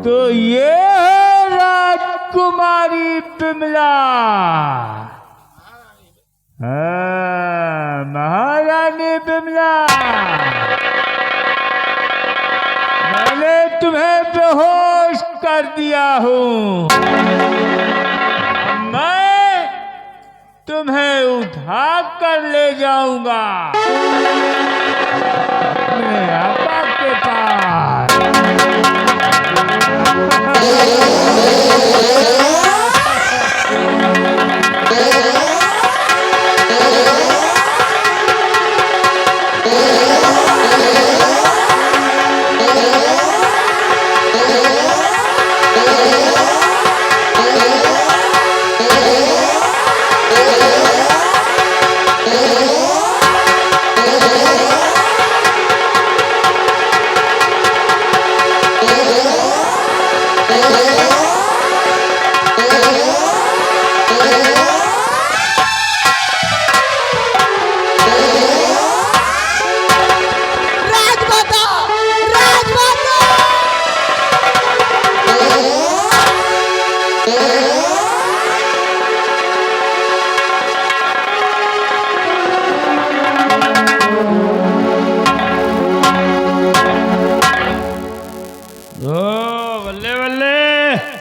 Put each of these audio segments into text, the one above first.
तो ये है राजकुमारी बिमला। महारानी बिमला, मैंने तुम्हें बेहोश कर दिया हूँ। मैं तुम्हें उठा कर ले जाऊंगा अपने आका के पास।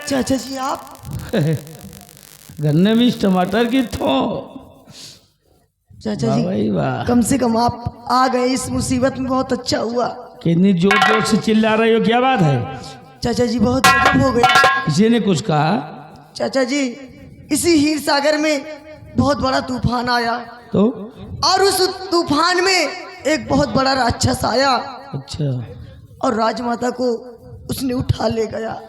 चाचा जी आप गन्ने में टमाटर की थो। चाचा जी कम से कम आप आ गए इस मुसीबत में, बहुत अच्छा हुआ। कितनी जोर जोर से चिल्ला रही हो, क्या बात है? चाचा जी बहुत गजब हो गया। किसी ने कुछ कहा? चाचा जी इसी हीर सागर में बहुत बड़ा तूफान आया तो, और उस तूफान में एक बहुत बड़ा राक्षस आया। अच्छा। और राजमाता को उसने उठा ले गया।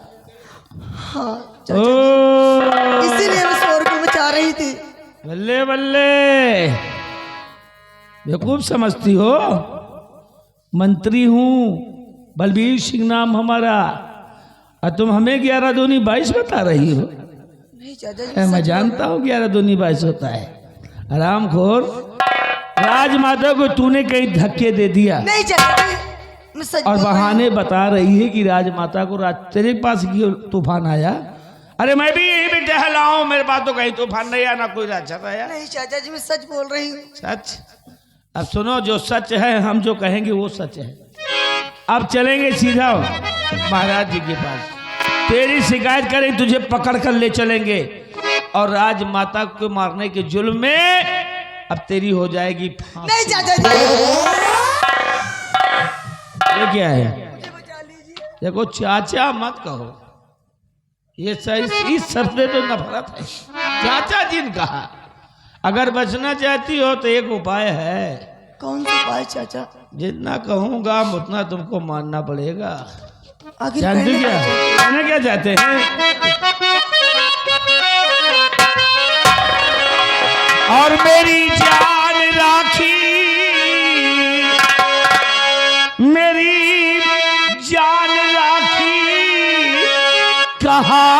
हाँ चाचा जी, इसीलिए मैं शोरगुल मचा रही थी। बल्ले बल्ले, बेवकूफ समझती हो? मंत्री हूँ, बलबीर सिंह नाम हमारा, और तुम हमें 11 दूनी 22 बता रही हो? नहीं चाचा जी, मैं जानता हूँ 11 दूनी 22 होता है। आरामखोर, राजमाता को तूने कहीं धक्के दे दिया। नहीं चाचा जी, मैं सच और बहाने बता रही है कि राजमाता को तेरे पास तूफान आया। अरे मैं भी यही पे टहलाऊं, मेरे पास तो कहीं तूफान नहीं आया, ना कोई राक्षस आया। नहीं चाचा जी, मैं सच बोल रही हूँ। सच? अब सुनो, जो सच है हम जो कहेंगे वो सच है। अब चलेंगे सीधा महाराज जी के पास, तेरी शिकायत करें, तुझे पकड़ कर ले चलेंगे, और राजमाता को मारने के जुल्म में अब तेरी हो जाएगी फांसी। नहीं चाचा जी, ये क्या है? मुझे बचा लीजिए। देखो चाचा मत कहो, ये सही, इस शब्द से तो नफरत है। चाचा जी ने कहा। अगर बचना चाहती हो तो एक उपाय है। कौन सा उपाय चाचा? जितना कहूंगा उतना तुमको मानना पड़ेगा। आखिर जानते क्या कहना क्या चाहते हैं? और मेरी जान राखी, मेरी जान राखी, कहाँ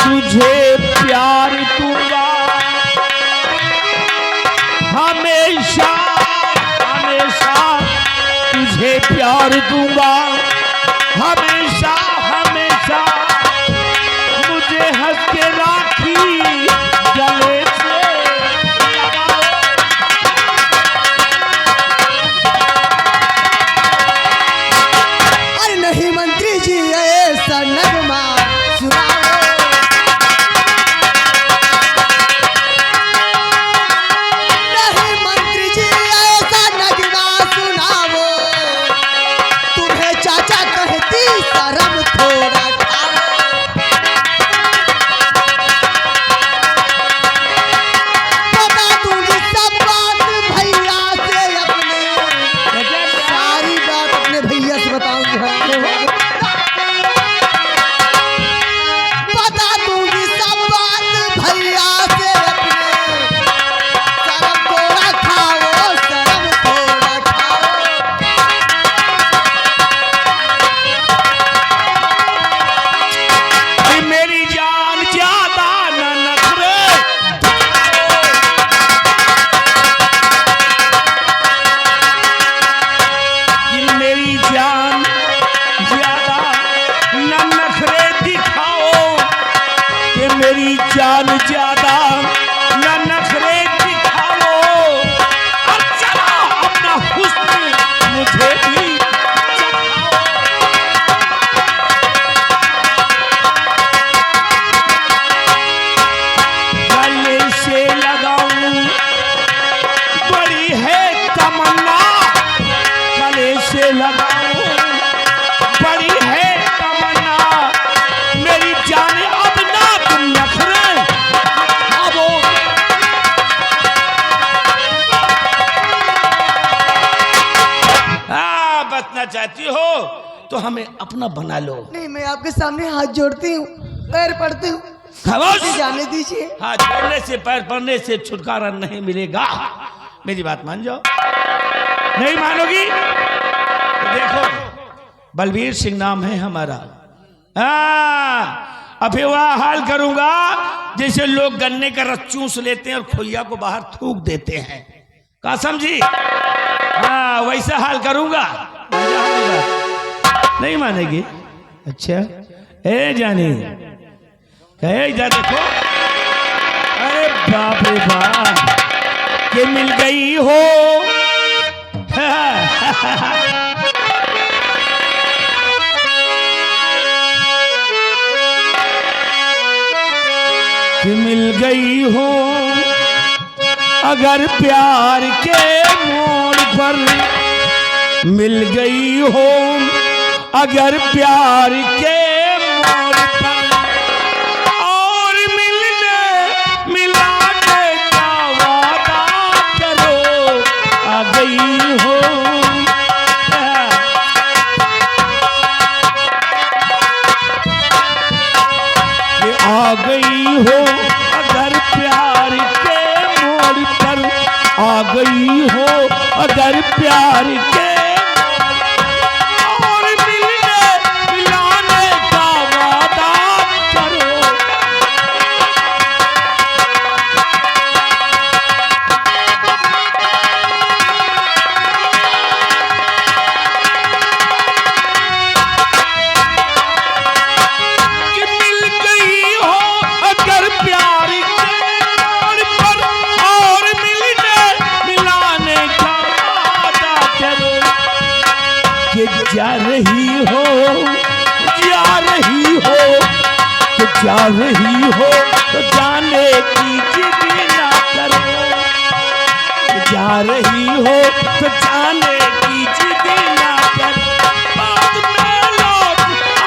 तुझे प्यार दूंगा हमेशा हमेशा, तुझे प्यार दूंगा हमेशा हमेशा, मुझे हंस के राखी गले से लगाओ। अरे नहीं मंत्री जी, ऐसा नगमा सुनाओ। कहती भी शर्म थोड़ा खाओ। बता दूंगी सब बात भैया से अपने, सारी बात अपने भैया से बताऊंगी। बता दूंगी सब बात भैया से अपने, शर्म थोड़ा खाओ, शर्म थोड़ा खाओ। मेरी जान ज्यादा न नखरे, कि मेरी जान ज्यादा न नखरे दिखाओ, कि मेरी जान ज्यादा न नखरे दिखाओ, और चलो अपना हुस्न मुझे भी गले से लगाऊं बड़ी है तमन्ना, गले से लगाऊं बड़ी है तमन्ना, मेरी जान अब ना तुम नखरे खाओ। बचना चाहती हो तो हमें अपना बना लो। नहीं, मैं आपके सामने हाथ जोड़ती हूँ, पैर पड़ती हूँ, खामोश। मुझे जाने दीजिए। हाथ जोड़ने से पैर पड़ने से छुटकारा नहीं मिलेगा। मेरी बात मान जाओ। नहीं मानोगी तो देखो, बलबीर सिंह नाम है हमारा। अभी वह हाल करूंगा जैसे लोग गन्ने का रस चूस लेते हैं और खोइया को बाहर थूक देते हैं। कहा समझी? हाँ, वैसा हाल करूंगा। नहीं मानेगी? अच्छा, ए जानी, जा देखो। अरे बाप रे बाप, कि मिल गई हो। कि मिल गई हो अगर प्यार के मोड़ पर, मिल गई हो अगर प्यार के मोड़ पर, और मिलने मिलाने का वादा करो, आ गई हो। कि आ गई हो अगर प्यार के मोड़ पर, आ गई हो अगर प्यार के, और मिलने मिलाने का वादा करो। कि मिल गई हो अगर प्यार के मोड़ पर, और मिलने मिलाने का वादा करो। कि जा रही हो, जा रही हो, कि जा रही हो तो जाने की जिद ना करो। कि जा रही हो तो जाने की जिद ना करो। बाद में लौट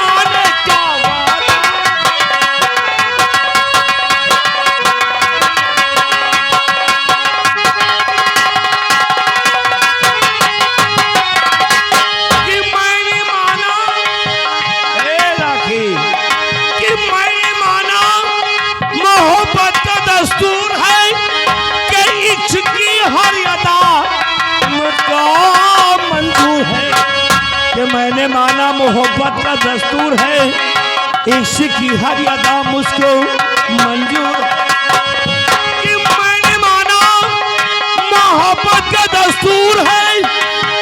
आने का वादा। कि मैंने माना, ए राखी, कि मैंने माना मोहब्बत का दस्तूर है, कि इश्क की हर अदा मुझको मंजूर है। कि मैंने माना मोहब्बत का दस्तूर है, इश्क की हर अदा मुझको मंजूर है। कि मैंने माना मोहब्बत का दस्तूर है,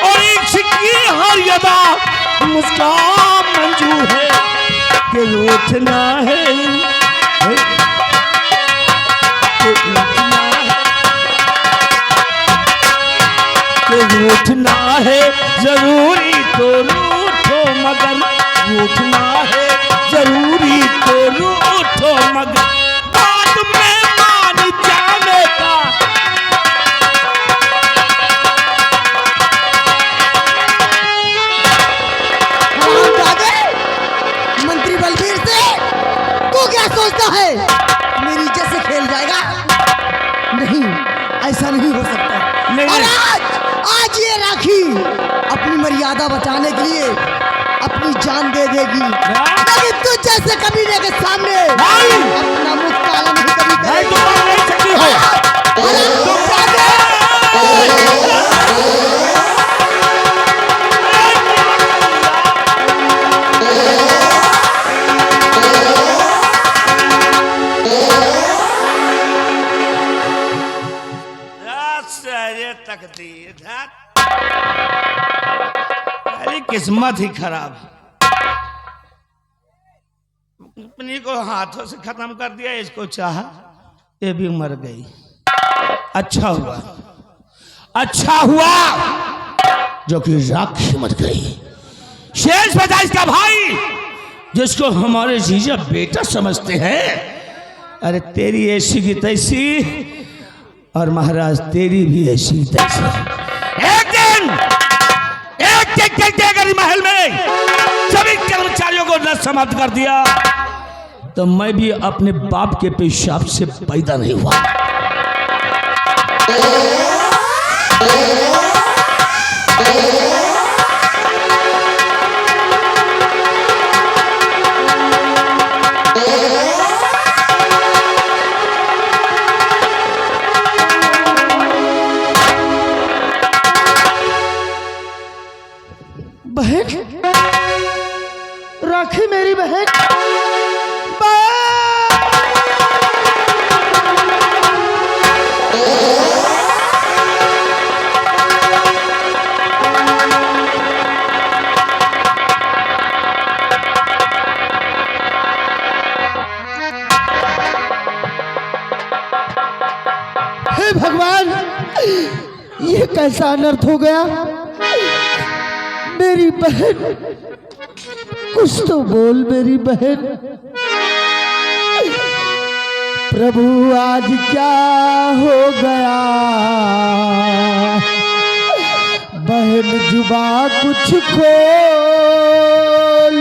और इश्क की हर अदा मुझको मंजूर है। कि रूठना है, कि रूठना है, कि रूठना है जरूरी तो रूठो, मगर रूठना है जरूरी तो रूठो, मगर बाद में मान जाने का। हम दादे सोचता है मेरी इज्जत से खेल जाएगा? नहीं, ऐसा नहीं हो सकता। नहीं, और आज ये राखी अपनी मर्यादा बचाने के लिए अपनी जान दे देगी, लेकिन तू जैसे कमीने के सामने अपना मुख काला नहीं कभी नहीं, तुम मार नहीं सकती हो। तकदीर, अरे किस्मत ही खराब, अपनी को हाथों से खत्म कर दिया, इसको चाहा ये भी मर गई। अच्छा हुआ, अच्छा हुआ जो कि राखी मर गई। शेष बचा इसका भाई, जिसको हमारे जीजा बेटा समझते हैं। अरे तेरी ऐसी की तैसी, और महाराज तेरी भी ऐसी तैसी। एक दिन अगर महल में सभी कर्मचारियों को न समाप्त कर दिया तो मैं भी अपने बाप के पेशाब से पैदा नहीं हुआ। बहन, राखी मेरी बहन, हे भगवान, ये कैसा अनर्थ हो गया? मेरी बहन, कुछ तो बोल मेरी बहन। प्रभु आज क्या हो गया? बहन जुबा कुछ खोल,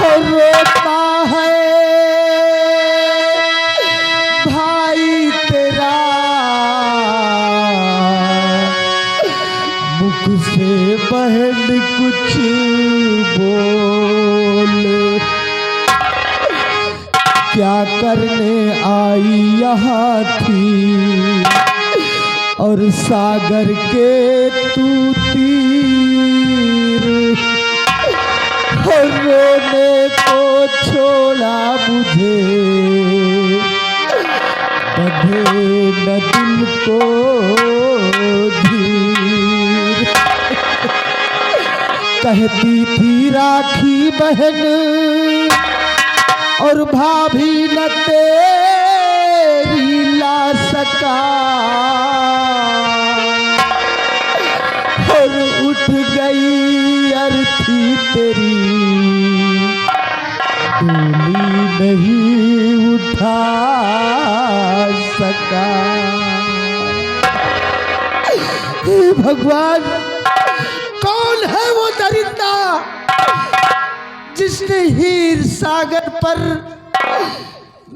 और रोता है भाई तेरा, मुख से बहन कुछ बोल। क्या करने आई यहाँ थी, और सागर के तू तीर, और रोने को छोड़ा मुझे, बंधे न दिल को धीर। कहती थी राखी बहन, और भाभी न तेरी ला सका, और उठ गई अर्थी तेरी, डोली नहीं उठा सका। हे भगवान, कौन है वो दरिंदा जिसने हीर सागर पर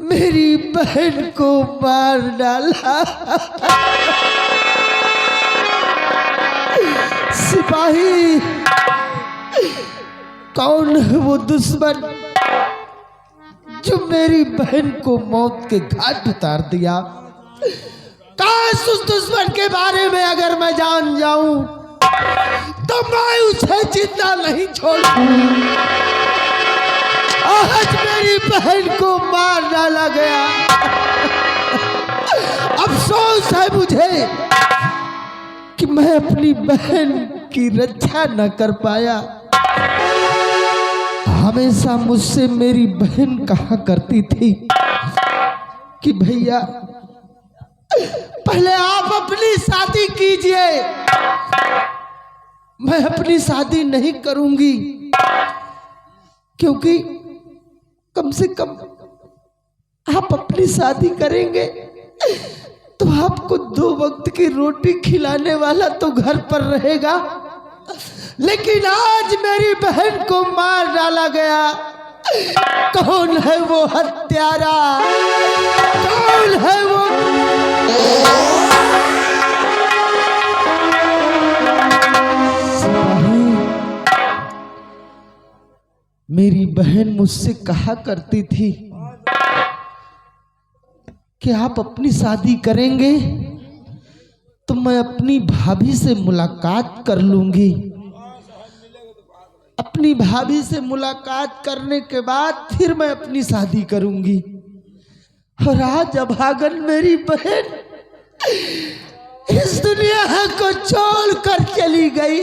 मेरी बहन को मार डाला? सिपाही, कौन है वो दुश्मन जो मेरी बहन को मौत के घाट उतार दिया? काश उस दुश्मन के बारे में अगर मैं जान जाऊं तो मैं उसे जिंदा नहीं छोड़ूं। आज मेरी बहन को मार डाला गया। अफसोस है मुझे कि मैं अपनी बहन की रक्षा न कर पाया। हमेशा मुझसे मेरी बहन कहा करती थी कि भैया पहले आप अपनी शादी कीजिए, मैं अपनी शादी नहीं करूंगी, क्योंकि कम से कम आप अपनी शादी करेंगे तो आपको 2 वक्त की रोटी खिलाने वाला तो घर पर रहेगा। लेकिन आज मेरी बहन को मार डाला गया, कौन है वो हत्यारा, कौन है वो? मेरी बहन मुझसे कहा करती थी कि आप अपनी शादी करेंगे तो मैं अपनी भाभी से मुलाकात कर लूंगी। अपनी भाभी से मुलाकात करने के बाद फिर मैं अपनी शादी करूंगी। और आज अभागन मेरी बहन इस दुनिया को छोड़कर चली गई।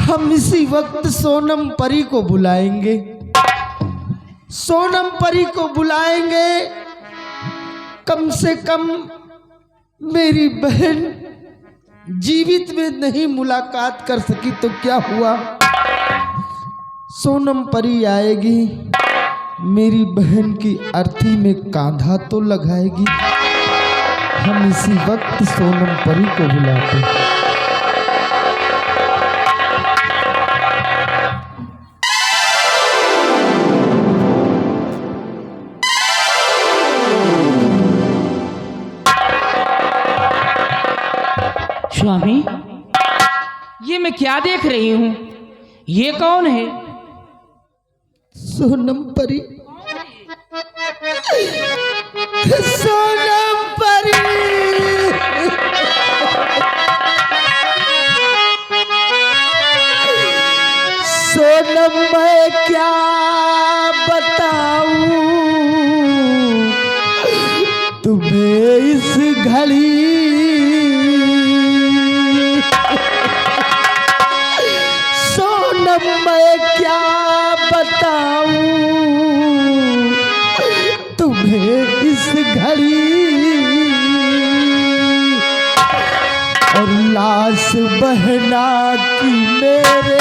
हम इसी वक्त सोनम परी को बुलाएंगे, सोनम परी को बुलाएंगे। कम से कम मेरी बहन जीवित में नहीं मुलाकात कर सकी तो क्या हुआ, सोनम परी आएगी, मेरी बहन की अर्थी में कांधा तो लगाएगी। हम इसी वक्त सोनम परी को बुलाते हैं। स्वामी, ये मैं क्या देख रही हूँ? ये कौन है? सोनम परी, सोनम परी। सोनम मैं क्या बताऊं तुम्हें इस घड़ी, सोनम मैं क्या बताऊं तुम्हें इस घड़ी। और लाश बहना की मेरे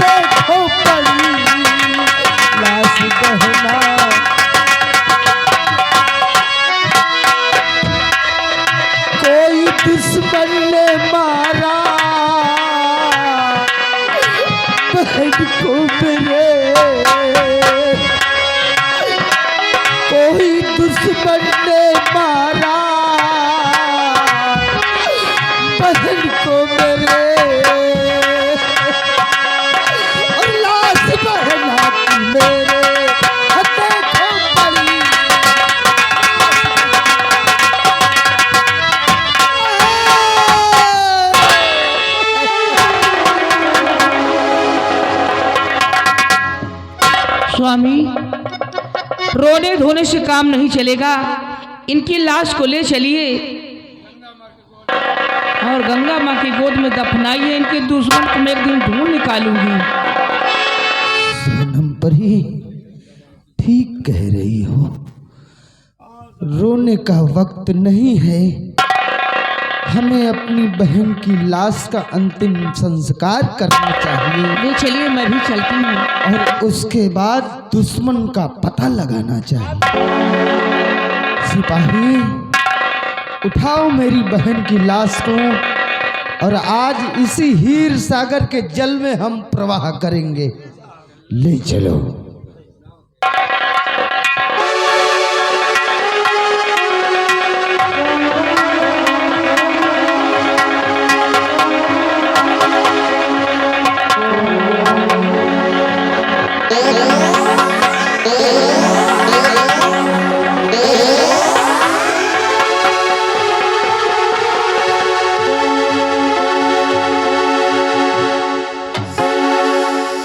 देखो पड़ी, लाश बहना कोई दुश्मन ने मारा बहन को मेरे, कोई दुश्मन ने मारा बहन को मेरे। और लाश बहना की मेरे देखो पड़ी। स्वामी, रोने धोने से काम नहीं चलेगा। इनकी लाश को ले चलिए और गंगा माँ की गोद में दफनाइए। इनके दुश्मन को मैं एक दिन ढूंढ निकालूंगी। सोनम परी ठीक कह रही हो, रोने का वक्त नहीं है। हमें अपनी बहन की लाश का अंतिम संस्कार करना चाहिए। ले चलिए, मैं भी चलती हूँ। और उसके बाद दुश्मन का पता लगाना चाहिए। सिपाही, उठाओ मेरी बहन की लाश को और आज इसी हीर सागर के जल में हम प्रवाह करेंगे। ले चलो।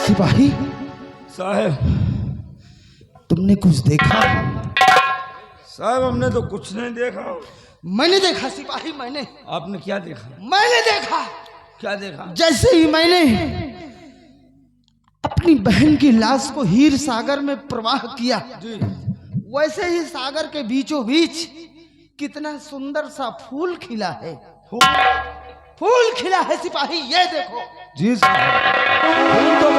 सिपाही साहब, तुमने कुछ देखा? साहब हमने तो कुछ नहीं देखा। मैंने देखा सिपाही, मैंने। आपने क्या देखा? मैंने देखा। क्या देखा? जैसे ही मैंने अपनी बहन की लाश को हीर सागर में प्रवाह किया जी, वैसे ही सागर के बीचों बीच कितना सुंदर सा फूल खिला है। फूल खिला है सिपाही, ये देखो। जी साहब, फूल तो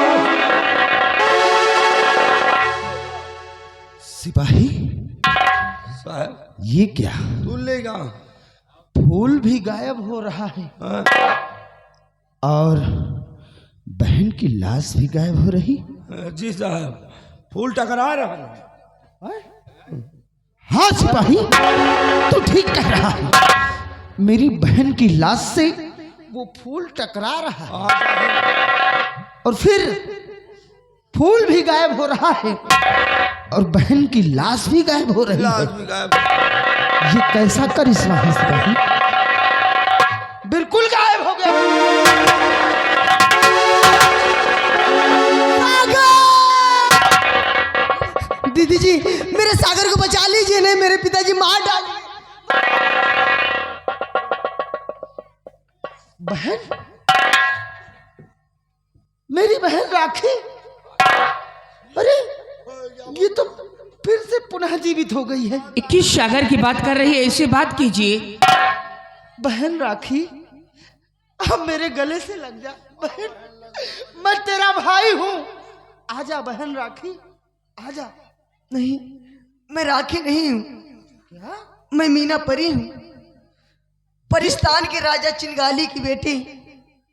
सिपाही साहब, ये क्या? फूल लेगा? फूल भी गायब हो रहा है हाँ? और बहन की लाश भी गायब हो रही। जी साहब, फूल टकरा रहा है। हाँ सिपाही, तू ठीक कह रहा है। मेरी बहन की लाश से वो फूल टकरा रहा है और फिर फूल भी गायब हो रहा है और बहन की लाश भी गायब हो रही है। ये कैसा करिश्मा है सिपाही? बिल्कुल गायब हो गया। दीदी जी, मेरे सागर को बचा लीजिए, नहीं मेरे पिताजी मार डाल। बहन, मेरी बहन राखी, अरे ये तो फिर से पुनः जीवित हो गई है। किस सागर की बात कर रही है? ऐसे बात कीजिए। बहन राखी, अब मेरे गले से लग जा बहन, मैं तेरा भाई हूं। आजा बहन राखी, आजा। नहीं, मैं राखी नहीं हूँ। क्या? मैं मीना परी हूँ, परिस्तान के राजा चिंगाली की बेटी।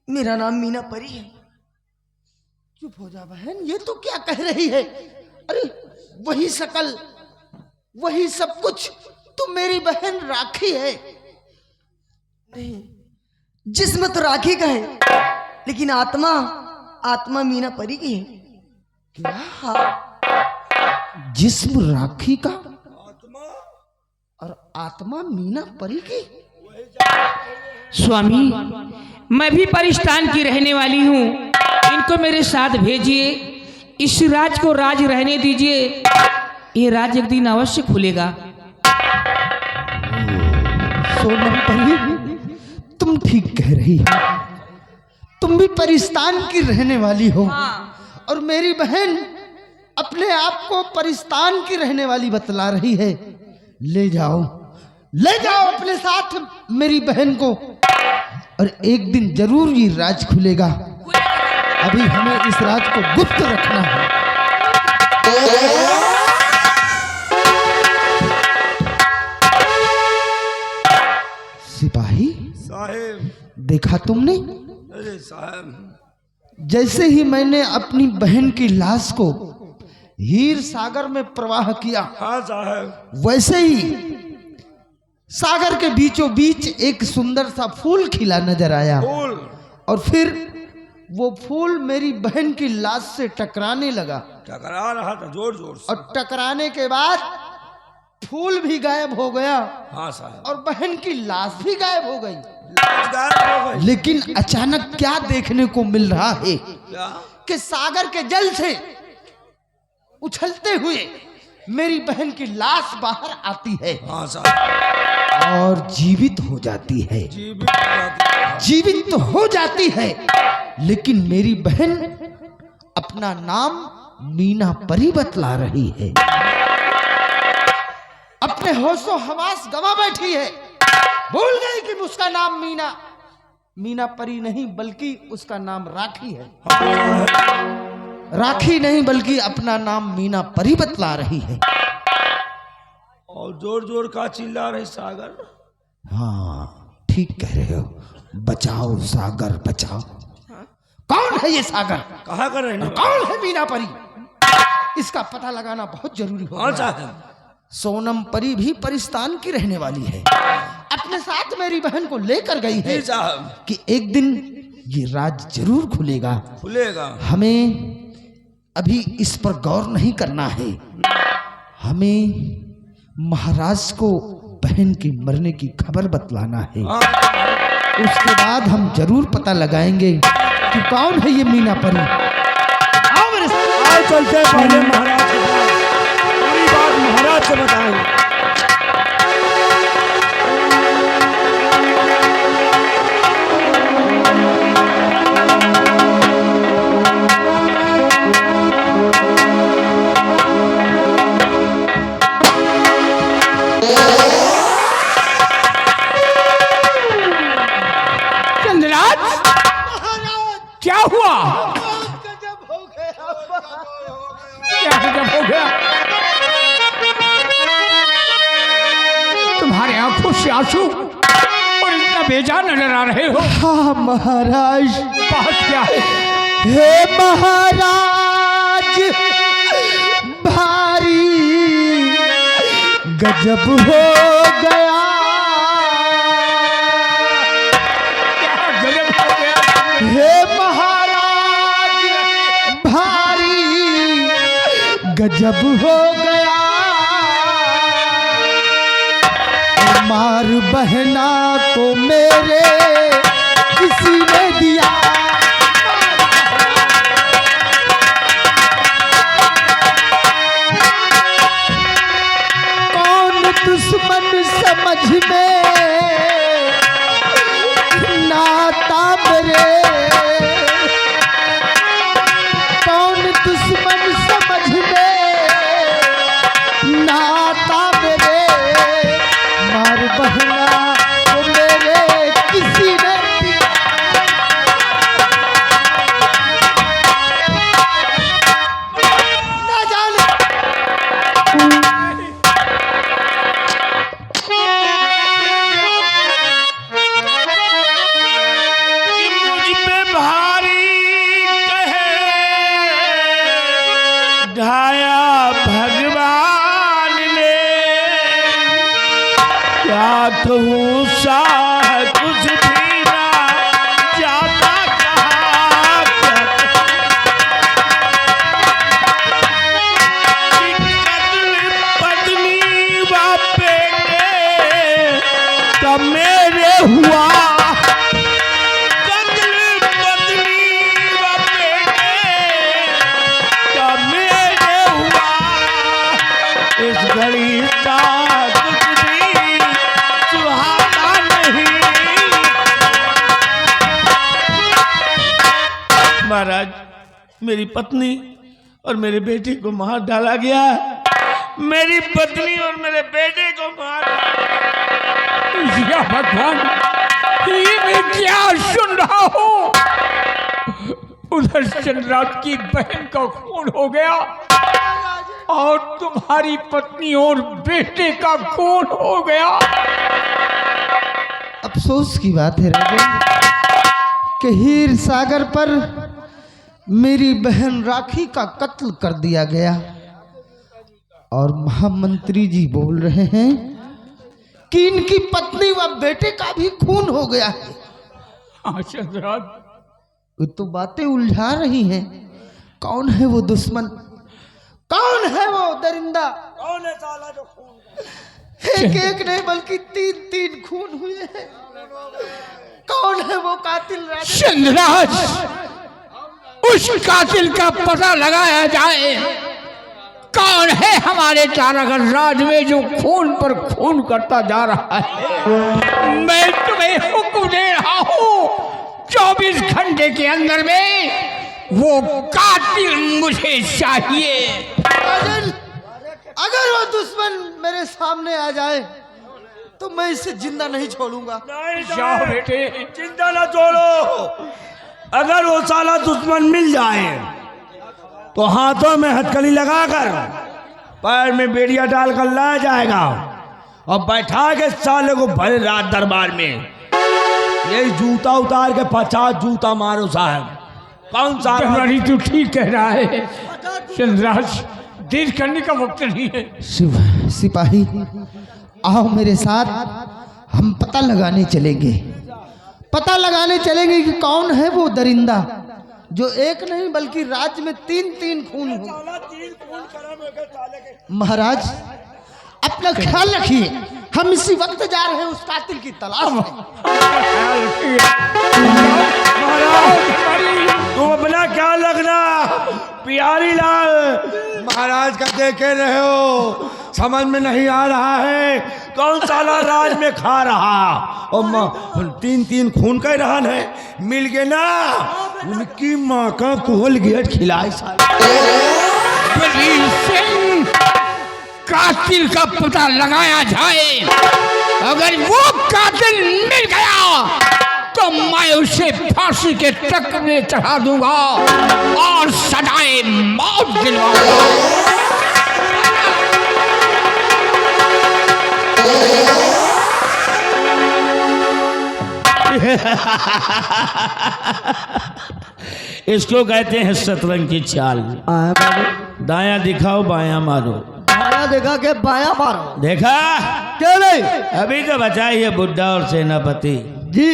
मेरा नाम मीना परी है। चुप हो जा बहन, ये तो क्या कह रही है? अरे वही शकल, वही सब कुछ, तू मेरी बहन राखी है। नहीं, जिस्म तो राखी का है, लेकिन आत्मा, आत्मा मीना परी की है। क्या? हाँ, जिस्म राखी का और आत्मा मीना परी की। स्वामी, मैं भी परिस्तान की रहने वाली हूँ। इनको मेरे साथ भेजिए, इस राज को राज रहने दीजिए। ये राज एक दिन अवश्य खुलेगा। सोनम परी, तुम ठीक कह रही हो। तुम भी परिस्तान की रहने वाली हो। हाँ। और मेरी बहन अपने आप को परिस्तान की रहने वाली बतला रही है। ले जाओ, ले जाओ अपने साथ मेरी बहन को, और एक दिन जरूर ये राज खुलेगा। अभी हमें इस राज को गुप्त रखना है। सिपाही साहेब, देखा तुमने? अरे साहब, जैसे ही मैंने अपनी बहन की लाश को हीर सागर में प्रवाह किया, हाँ साहब, वैसे ही सागर के बीचों बीच एक सुंदर सा फूल खिला नजर आया। फूल, और फिर वो फूल मेरी बहन की लाश से टकराने लगा, टकरा रहा था जोर जोर से। और टकराने के बाद फूल भी गायब हो गया हाँ साहब, और बहन की लाश भी गायब हो गई। गायब हो गई। लेकिन अचानक क्या देखने को मिल रहा है क्या? कि सागर के जल से उछलते हुए मेरी बहन की लाश बाहर आती है हाँ साहब, और जीवित हो जाती है। जीवित हो जाती है। जीवित तो हो जाती है, लेकिन मेरी बहन अपना नाम मीना परी बतला रही है। अपने होशो हवास गवा बैठी है, भूल गई कि उसका नाम मीना परी नहीं बल्कि उसका नाम राखी है। राखी नहीं बल्कि अपना नाम मीना परी बतला रही है। और जोर जोर का चिल्ला रही सागर। हाँ ठीक कह रहे हो, बचाओ सागर बचाओ। कौन है ये सागर? कहाँ कर रहे हैं? कौन है मीना परी? इसका पता लगाना बहुत जरूरी हाँ होगा। साहब, सोनम परी भी परिस्तान की रहने वाली है, अपने साथ मेरी बहन को लेकर गई है जी साहब, कि एक दिन ये राज जरूर खुलेगा। खुलेगा। हमें अभी इस पर गौर नहीं करना है। हमें महाराज को बहन के मरने की खबर बतलाना है। हाँ, उसके बाद हम जरूर पता लगाएंगे कि कौन है ये मीना परी। आओ मेरे साथ। आओ चलते हैं पहले महाराज के पास, पूरी बात महाराज से बताएंगे। चंद्रराज, क्या हुआ? क्या गजब हो गया? तुम्हारे आंखों से आंसू और इतना बेजान नजर आ रहे हो। हाँ महाराज, बात क्या है? हे महाराज भारी गजब हो गया, हे महाराज भारी गजब हो गया, मार बहना को मेरे किसी ने दिया, कौन दुश्मन समझ में नाता मेरे, कौन दुश्मन समझ में नाता मेरे, मार बहना को मेरे किसी ने दिया, ना जाने मुझ पे भारी कहे ढाया भगवान ने, क्या कहूँ साह कुछ भी ना जाता कहाँ, क्या कत्ल पत्नी व बेटे का मेरे हुआ, कत्ल पत्नी व बेटे का मेरे हुआ, इस घड़ी का कुछ भी सुहाता नहीं। महाराज मेरी पत्नी और मेरे बेटे को मार डाला गया, मेरी पत्नी और मेरे बेटे को मार या भगवान, ये मैं क्या सुन रहा हूँ? उधर चंद्रात की बहन का खून हो गया और तुम्हारी पत्नी और बेटे का खून हो गया। अफसोस की बात है राजन कि हीर सागर पर मेरी बहन राखी का कत्ल कर दिया गया और महामंत्री जी बोल रहे हैं कि इनकी पत्नी व बेटे का भी खून हो गया है। हाँ चंद्रात, ये तो बातें उलझा रही हैं। कौन है वो दुश्मन, कौन है वो दरिंदा, कौन है साला जो खून एक एक नहीं बल्कि तीन तीन खून हुए हैं। कौन है वो कातिल राजा? चंद्राज, उस कातिल का पता लगाया जाए। कौन है हमारे तारागढ़ राज में जो खून पर खून करता जा रहा है? मैं तुम्हें हुक्म दे रहा हूँ, 24 घंटे के अंदर में वो कातिल मुझे चाहिए। राजन, अगर वो दुश्मन मेरे सामने आ जाए तो मैं इसे जिंदा नहीं छोड़ूंगा। जाओ बेटे, चिंता ना छोड़ो। अगर वो साला दुश्मन मिल जाए तो हाथों में हथकड़ी लगाकर पैर में बेड़िया डालकर लाया जाएगा और बैठा के साले को भरे रात दरबार में यही जूता उतार के 50 जूता मारो साहब। कौन सा तू ठीक कह रहा है चंद्राज, देर करने का वक्त नहीं है। सिपाही आओ मेरे साथ, हम पता लगाने चलेंगे। पता लगाने चलेंगे कि कौन है वो दरिंदा जो एक नहीं बल्कि राज्य में 3-3 खून हो। महाराज अपना ख्याल रखिए, हम इसी वक्त जा रहे हैं उस कातिल की तलाश में। तुम अपना ख्याल रखना प्यारी लाल। महाराज का देखे रहे हो, समझ में नहीं आ रहा है कौन साला राज में खा रहा और 3-3 खून का रहन है। मिल गए ना, उनकी माँ का कोलगेट खिलाए कातिल का पता लगाया जाए। अगर वो कातिल मिल गया तो मैं उसे फांसी के तख्त में चढ़ा दूंगा और सजाए मौत दिलवाऊंगा। इसको कहते हैं शतरंज की चाल। आया बाबू, दायां दिखाओ बायां मारो। बाया देखा के बाया मारो। देखा क्या नहीं अभी तो बचा ये बुड्ढा और सेनापति जी,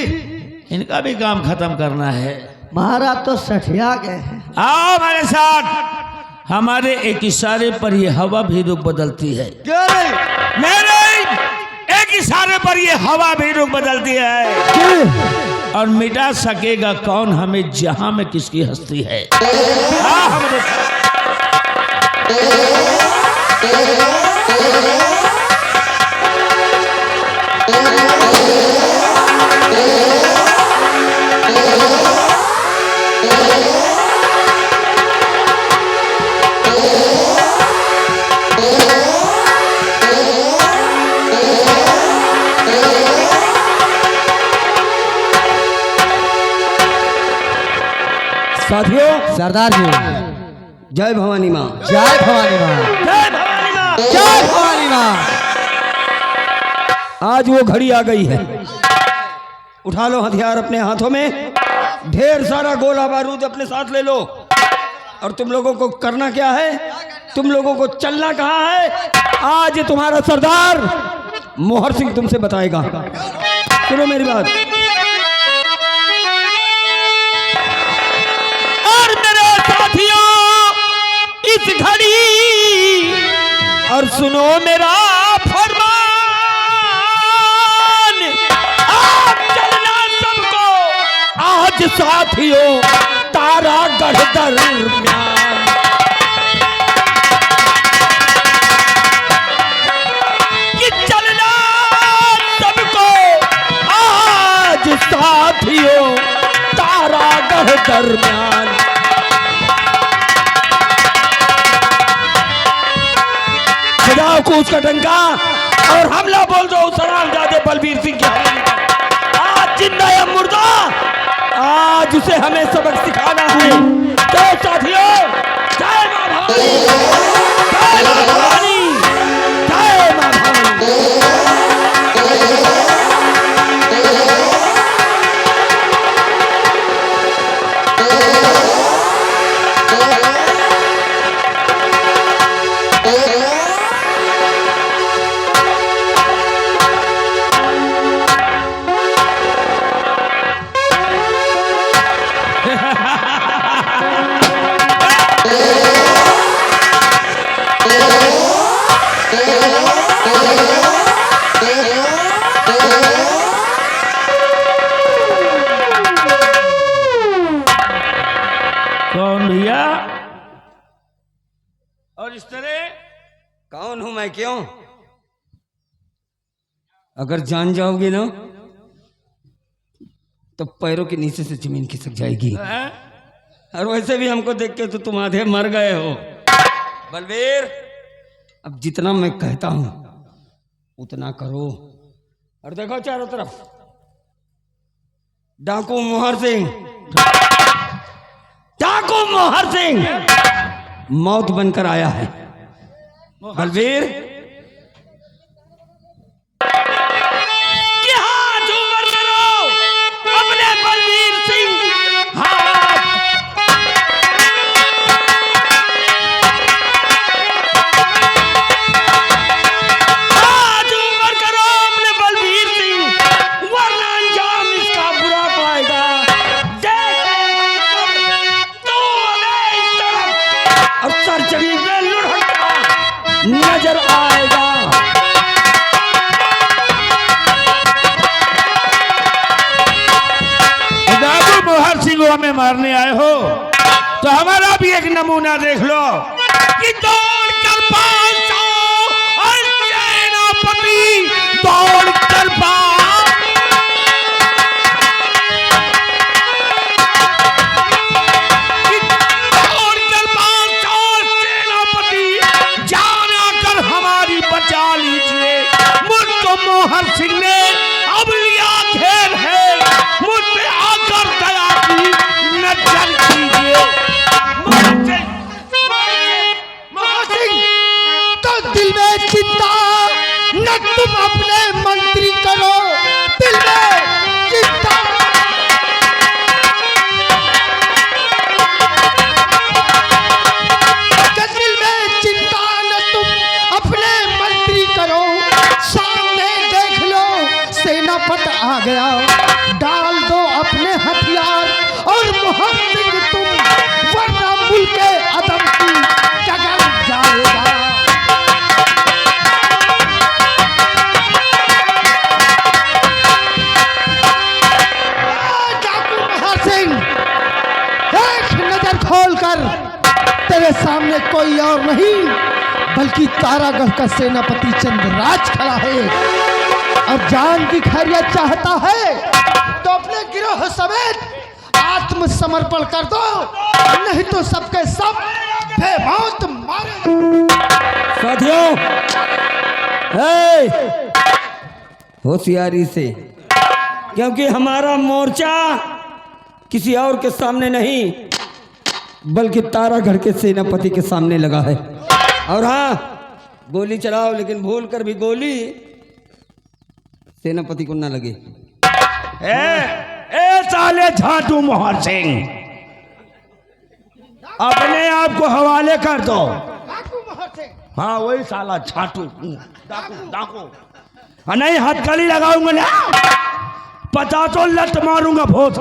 इनका भी काम खत्म करना है। महाराज तो सठिया गए हैं। आओ हमारे साथ। हमारे एक इशारे पर ये हवा भी रुख बदलती है। क्या नहीं मेरे एक इशारे पर ये हवा भी रुख बदलती है। जी, और मिटा सकेगा कौन हमें जहां में किसकी हस्ती है। हाँ, हमारे साथ। साथियों, सरदार जी, जय भवानी माँ। जय भवानी माँ, जय भवानी माँ। जय भवानी माँ। आज वो घड़ी आ गई है। उठा लो हथियार अपने हाथों में, ढेर सारा गोला बारूद अपने साथ ले लो। और तुम लोगों को करना क्या है, तुम लोगों को चलना कहाँ है, आज तुम्हारा सरदार मोहर सिंह तुमसे बताएगा। सुनो मेरी बात। और मेरे साथियों, इस घड़ी और सुनो मेरा फरमान, आप चलना सबको आज साथियों तारागढ़ दरमियान। कि चलना सबको आज साथियों तारागढ़ दरमियान। बजाओ कूच का डंका और हमला बोल दो सलाम जादे बलबीर सिंह की हवेली पर। आज जिंदा या मुर्दा, आज उसे हमें सबक सिखाना है। तो साथियों, जय मां भवानी, जय मां भवानी, जय मां भवानी। कौन भैया? और इस तरह कौन हूं मैं, क्यों? अगर जान जाओगे ना तो पैरों के नीचे से जमीन खिसक जाएगी। हैं? और वैसे भी हमको देख के तो तुम आधे मर गए हो। बलबीर, अब जितना मैं कहता हूं उतना करो। और देखो चारों तरफ, डाकू मोहर सिंह, डाकू मोहर सिंह मौत बनकर आया है। बलबीर, कि हाथ ऊपर करो अपने बलबीर सिंह। हाथ ऊपर करो अपने बलबीर सिंह, वरना अंजाम इसका बुरा पाएगा। देख तू इस तरफ, और सरचरी पे लुढ़कता नजर आएगा। डाकू मोहर सिंह को हमें मारने आए हो तो हमारा भी एक नमूना देख लो। कि दौड़ कर पास आओ और सेनापति दौड़ कर पास। कि दौड़ कर पास आओ सेनापति, जान आकर हमारी बचा लीजिए। मुझको मोहर सिंह ने अब लिया घेर है, मुझ पे आकर दया की नजर कीजिए। तो दिल में चिंता न तुम अपने मंत्री करो, आंखें खोलकर, तेरे सामने कोई और नहीं बल्कि तारागढ़ का सेनापति चंद्रराज खड़ा है। और जान की खैरियत चाहता है तो अपने गिरोह समेत आत्मसमर्पण कर दो, नहीं तो सबके सब बेमौत मारे। साथियों, होशियारी से, क्योंकि हमारा मोर्चा किसी और के सामने नहीं बल्कि तारागढ़ के सेनापति के सामने लगा है। और हाँ, गोली चलाओ, लेकिन भूल कर भी गोली सेनापति को ना लगे। ए साले झाटू मोहर सिंह, अपने आप को हवाले कर दो। हाँ वही साला झाटू डाकू डाकू। नहीं हथकड़ी लगाऊंगा ना, पता तो लत मारूंगा भोत।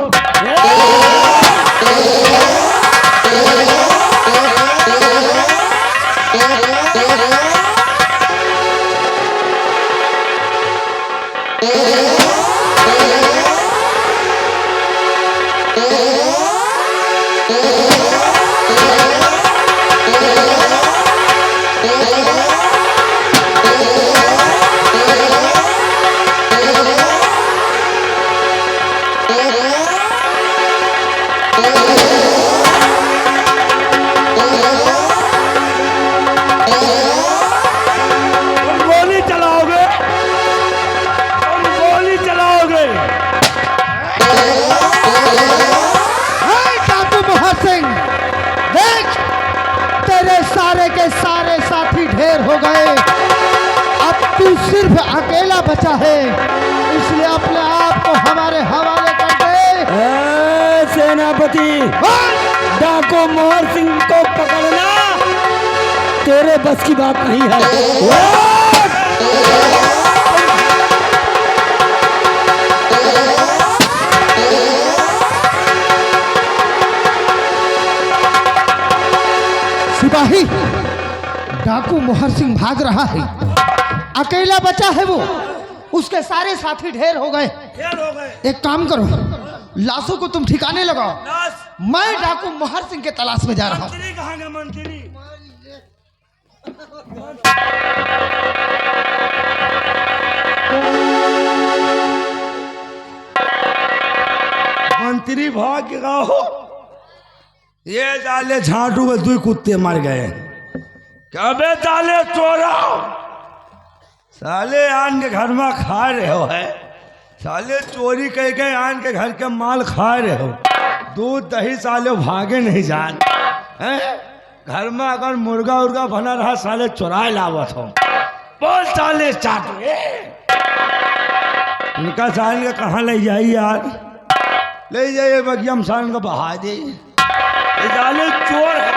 सारे के सारे साथी ढेर हो गए, अब तू सिर्फ अकेला बचा है, इसलिए अपने आप को हमारे हवाले कर दे। सेनापति, डाकू मोहर सिंह को पकड़ना तेरे बस की बात नहीं है। सिपाही, डाकू मोहर सिंह भाग रहा है, अकेला बचा है वो, उसके सारे साथी ढेर हो गए। एक काम करो, लाशों को तुम ठिकाने लगाओ, मैं डाकू मोहर सिंह के तलाश में जा रहा हूँ। मंत्री भाग गया हो, ये जाले झाटू में 2 कुत्ते मर गए। कबे ताले चोरा साले आन के घर में खा रहे हो है, साले चोरी कह के आन के घर के माल खा रहे हो, दूध दही साले भागे नहीं जान है। घर में अगर मुर्गा उर्गा बना रहा साले चुराए लावत हो। बोल साले चाटू इनका साल का कहाँ ले जाइए यार, ले जाइए बगियम साल का बहा दे, साले चोर है।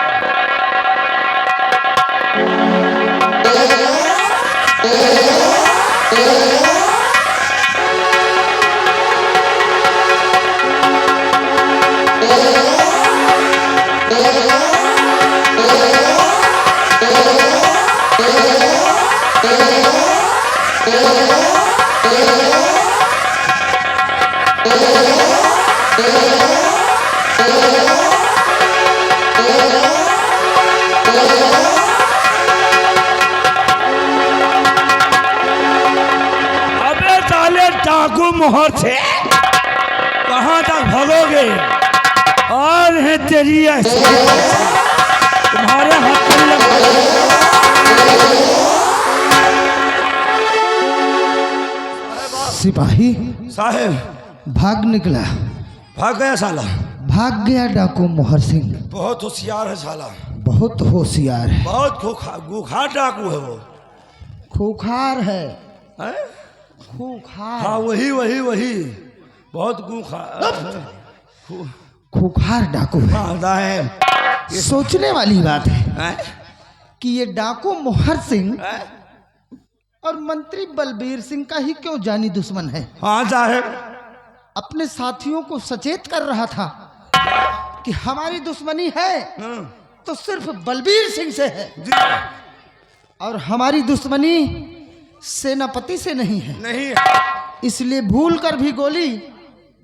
डाकू मोहर से कहाँ तक भागोगे? और है तेरी तुम्हारे हाथ में सिपाही साहेब भाग निकला, भाग गया साला, भाग गया डाकू मोहर सिंह। बहुत होशियार है साला, बहुत होशियार है, बहुत खूंखार डाकू है वो। खूंखार है, है? खूंखार। हाँ वही वही वही, बहुत खूंखार डाकू है। हाँ, सोचने वाली बात है कि ये डाकू मोहर सिंह और मंत्री बलबीर सिंह का ही क्यों जानी दुश्मन है। हाँ साहेब, अपने साथियों को सचेत कर रहा था कि हमारी दुश्मनी है तो सिर्फ बलबीर सिंह से है, और हमारी दुश्मनी सेनापति से नहीं है। नहीं, इसलिए भूल कर भी गोली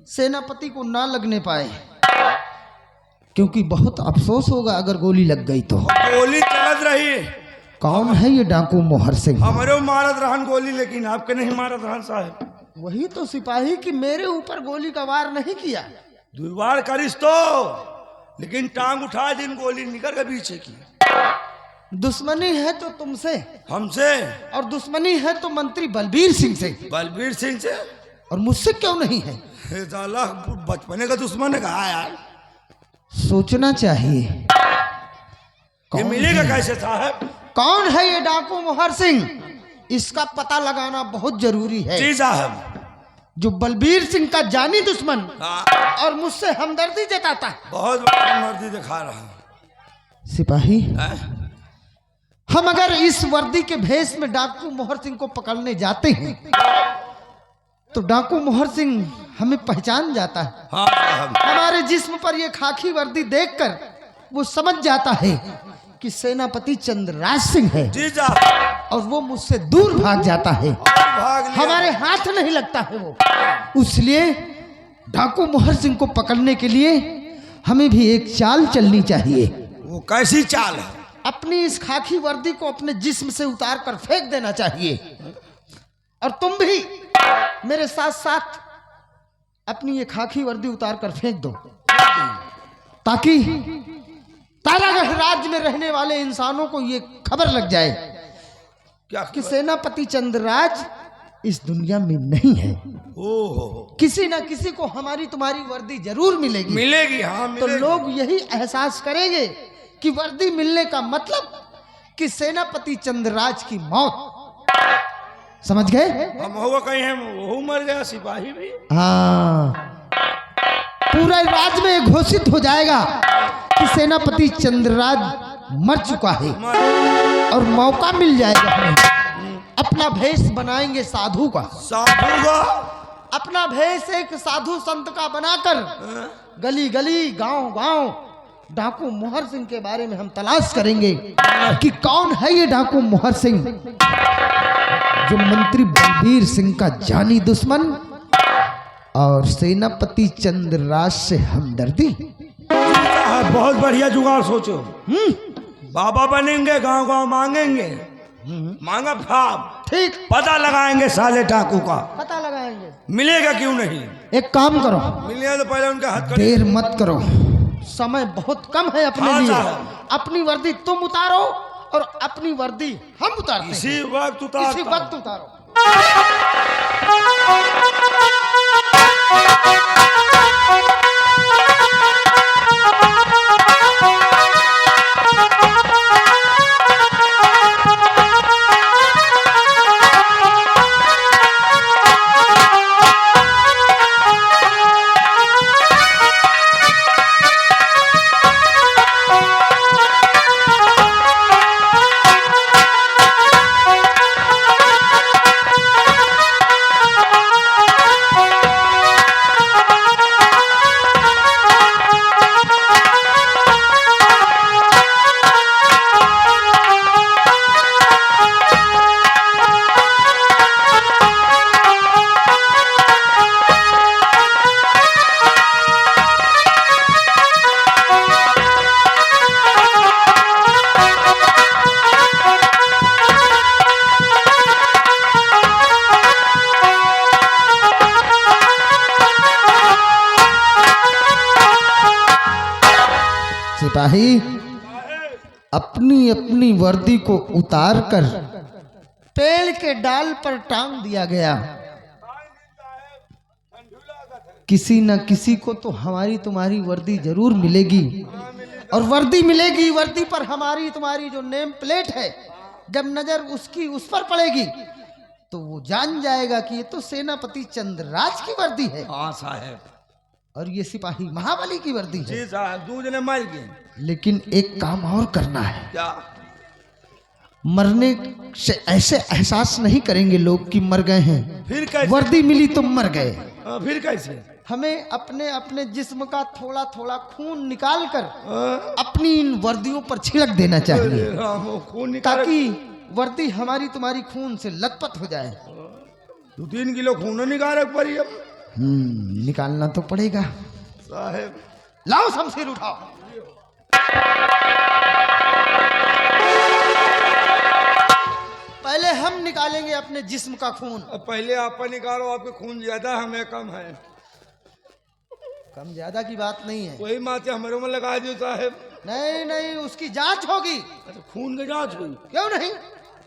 सेनापति को ना लगने पाए। क्योंकि बहुत अफसोस होगा अगर गोली लग गई तो। गोली चलत रही, कौन है ये डाकू मोहर सिंह? हमारे मारत रहन गोली, लेकिन आपके नहीं मारत रहन साहब। वही तो सिपाही कि मेरे ऊपर गोली का वार नहीं किया। दुर्वार करिस तो, लेकिन टांग उठा दिन गोली निकल के पीछे की। दुश्मनी है तो तुमसे, हमसे, और दुश्मनी है तो मंत्री बलबीर सिंह से, बलबीर सिंह से। और मुझसे क्यों नहीं है? हे साला, बचपने का दुश्मन है कहा यार। सोचना चाहिए। ये मिलेगा कैसे साहब? कौन है ये डाकू मोहर सिंह? इसका पता लगाना बहुत जरूरी है। जी साहब। जो बलबीर सिंह का जानी दुश्मन हाँ, और मुझसे हमदर्दी जताता है। बहुत बड़ी मर्जी दिखा रहा। सिपाही, हैं? हम अगर इस वर्दी के भेष में डाकू मोहर सिंह को पकड़ने जाते हैं तो डाकू मोहर सिंह हमें पहचान जाता है। हाँ साहब। हमारे जिस्म पर ये खाकी वर्दी देखकर वो समझ जाता है कि सेनापति चंद्रराज सिंह है, जी साहब। और वो मुझसे दूर भाग जाता है। भाग लिया। हमारे हाथ नहीं लगता है वो। इसलिए डाकू मोहर सिंह को पकड़ने के लिए हमें भी एक चाल चलनी चाहिए। वो कैसी चाल है? अपनी इस खाकी वर्दी को अपने जिस्म से उतार कर फेंक देना चाहिए, और तुम भी मेरे साथ साथ अपनी ये खाकी वर्दी उतार कर फेंक दो, ताकि तारागढ़ राज्य में रहने वाले इंसानों को ये खबर लग जाए क्या कि सेनापति चंद्रराज इस दुनिया में नहीं है। ओहो, किसी ना किसी को हमारी तुम्हारी वर्दी जरूर मिलेगी। मिलेगी। हाँ तो मिलेगी। लोग यही एहसास करेंगे कि वर्दी मिलने का मतलब कि सेनापति चंद्रराज की मौत। समझ गए? हम हुआ कहीं हम वो मर गया, सिपाही भी। हाँ, पूरा राज्य में घोषित हो जाएगा कि सेनापति चंद्रराज मर चुका है, और मौका मिल जाएगा हमें। अपना भेष बनाएंगे साधु का। साधु का? अपना भेष एक साधु संत का बनाकर गली गली गांव गांव डाकू मोहर सिंह के बारे में हम तलाश करेंगे कि कौन है ये डाकू मोहर सिंह, जो मंत्री बलबीर सिंह का जानी दुश्मन और सेनापति चंद्रराज से हमदर्दी। साहब बहुत बढ़िया जुगाड़ सोचो। बाबा बनेंगे, गांव गांव मांगेंगे, मांगा भाव, ठीक, पता लगाएंगे साले डाकू का। पता लगाएंगे। मिलेगा क्यों नहीं? एक काम करो, मिलेगा तो पहले उनका हाथ कर। देर मत करो, समय बहुत कम है अपने हाँ लिए। साहब। अपनी वर्दी तुम उतारो और अपनी वर्दी हम उतारते हैं। इसी वक्त उतार। इसी वक्त उतारो। सिपाही, अपनी अपनी वर्दी को उतार कर पेड़ के डाल पर टांग दिया गया। किसी न किसी को तो हमारी तुम्हारी वर्दी जरूर मिलेगी, और वर्दी मिलेगी। वर्दी पर हमारी तुम्हारी जो नेम प्लेट है, जब नजर उसकी उस पर पड़ेगी तो वो जान जाएगा कि ये तो सेनापति चंद्रराज की वर्दी है, हाँ साहब। और ये सिपाही महाबली की वर्दी है। जी साहब, दूध ने मर गए। लेकिन एक काम और करना है। क्या? मरने से ऐसे एहसास नहीं करेंगे लोग कि मर गए हैं। फिर कैसे? वर्दी मिली तो मर गए। फिर कैसे? हमें अपने अपने जिस्म का थोड़ा थोड़ा खून निकाल कर अपनी इन वर्दियों पर छिड़क देना चाहिए, खून निकाल, ताकि वर्दी हमारी तुम्हारी खून से लथपथ हो जाए। 2-3 किलो खून निकाल पड़ी अब। निकालना तो पड़ेगा। साहब लाओ शमशीर उठाओ। अपने जिस्म का खून। अब पहले आप निकालो, आपके खून ज्यादा हमें कम है। कम ज्यादा की बात नहीं है। वही माते हमारे में लगा दियो साहब। नहीं नहीं, उसकी जांच होगी। अच्छा, खून की जांच हुई? क्यों नहीं?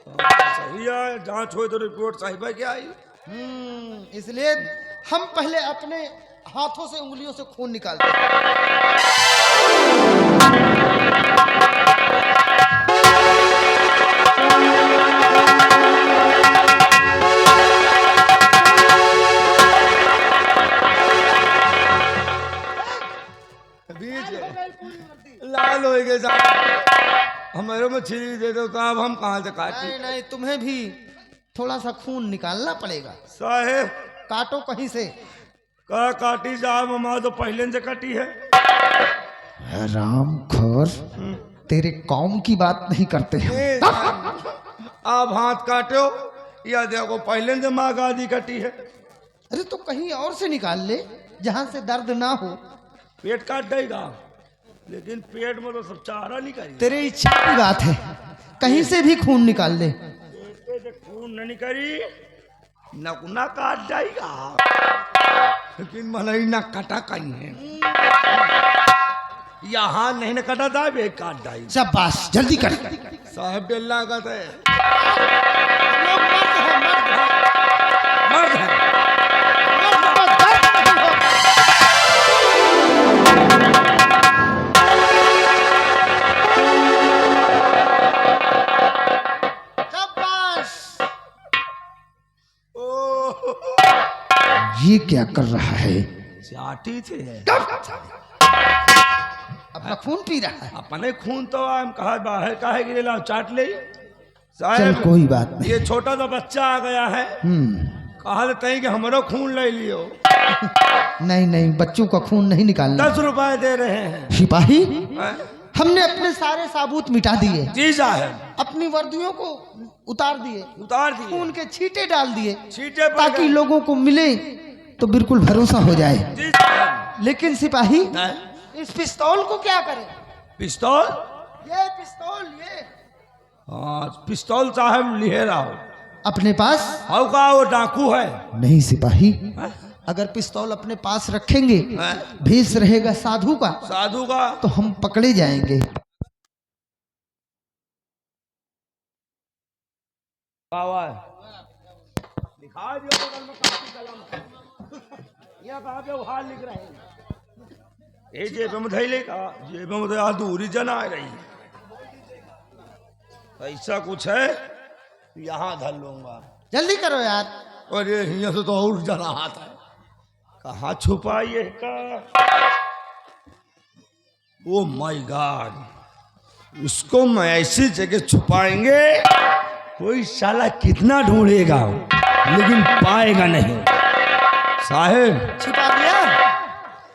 सही है, जांच हुई तो रिपोर्ट सही पे क्या आई? इसलिए हम पहले अपने हाथों से उंगलियों से खून निकालते हैं। बीच लाल हो गए साहब, हमारे में छिरी दे दो तो अब हम कहाँ से काटे? नहीं नहीं, तुम्हें भी थोड़ा सा खून निकालना पड़ेगा। साहेब काटो कहीं से। का काटी साहब, हमारा तो पहले से कटी है। राम खोर, तेरे कौम की बात नहीं करते हैं। ए, आप हाथ काटो या देखो पहले से माँ गादी कटी है। अरे तो कहीं और से निकाल ले जहां से दर्द ना हो। पेट काट देगा, लेकिन पेट में तो सब चारा निकल। तेरे इच्छा की बात है, कहीं से भी खून निकाल ले। पेट से खून नहीं करी नकुना काट जाएगा, लेकिन मनई ना कटा कहीं है। यहाँ नहीं न कटा था, वे काट जाएगी। शाबाश, जल्दी कर। साहब डेल्ला का थे लोग मर्द हैं, मर्द है। मर्द को दर्द नहीं होता। शाबाश। ओ ये क्या कर रहा है? चाटी थे, अपना खून पी रहा है। अपने खून तो हम कहा बाहर काहे गिरेला, चाट ले। चल साहब कोई बात नहीं। ये छोटा सा बच्चा आ गया है, कहा देते कि हमारा खून ले लियो। नहीं नहीं, बच्चों का खून नहीं निकालना। 10 रुपए दे रहे हैं। सिपाही, हैं? हमने अपने सारे साबूत मिटा दिए, जी साहब, अपनी वर्दियों को उतार दिए, उतार दिए, खून के छींटे डाल दिए, छींटे पड़ ताकि गए। लोगों को मिले तो बिल्कुल भरोसा हो जाए। जी साहब। लेकिन सिपाही, हैं? इस पिस्तौल को क्या करें? पिस्तौल? ये पिस्तौल, ये हाँ, पिस्तौल साहब लिए रहो। अपने पास हाउ का वो डाकू है? नहीं सिपाही, हैं? अगर पिस्तौल अपने पास रखेंगे, हैं? भेष रहेगा साधु का, साधु का? तो हम पकड़े जाएंगे। बाबा दिखा दियो बगल में कापी कलम। ये कहाँ पे हाल लिख रहे हैं? ये जेब में धैले का, जेब में तो अधूरी जना आ रही। ऐसा कुछ है, यहाँ धर लूंगा। जल्दी करो यार। और ये यहाँ से तो और जना आता है। कहाँ छुपाइए का? ओ माय गॉड, इसको मैं ऐसी जगह छुपाएंगे, कोई साला कितना ढूंढेगा लेकिन पाएगा नहीं। साहेब, छिपा दिया?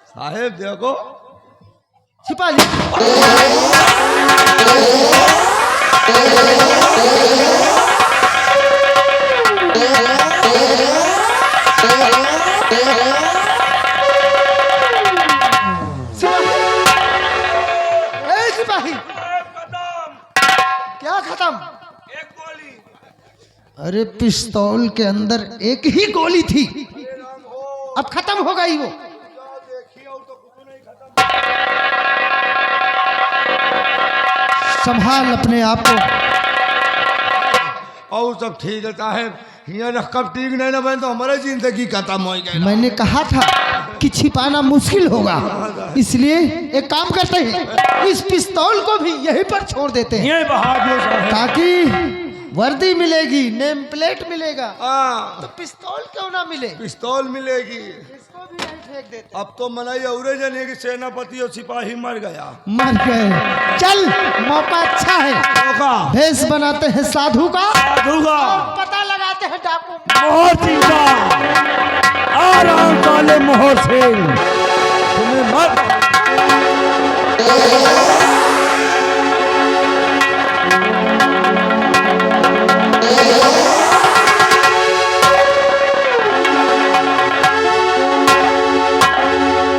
साहेब देखो, छिपा लिया। सिपाही, क्या खत्म? एक गोली। अरे पिस्तौल के अंदर एक ही गोली थी, अब खत्म हो गई वो। संभाल अपने आप को। और सब ठीक है साहेब, यहाँ रकम ठीक नहीं ना बन तो हमारी जिंदगी खत्म हो गई। मैंने कहा था कि छिपाना मुश्किल होगा, इसलिए एक काम करते हैं, इस पिस्तौल को भी यहीं पर छोड़ देते हैं, ये बहा दो साहेब। ताकि वर्दी मिलेगी, नेम प्लेट मिलेगा, हाँ, तो पिस्तौल क्यों ना मिले? पिस्तौल मिलेगी। इसको भी यहीं फेंक देते हैं। अब तो मनाई औरे जने की सेनापति और सिपाही मर गया। मर गए। चल, मौका अच्छा है, मौका भेष बनाते हैं साधु का, दूंगा। और पता लगाते हैं डाकू का। मोहर सिंह का आराम वाले मोहर सिंह, तुम्हें मत।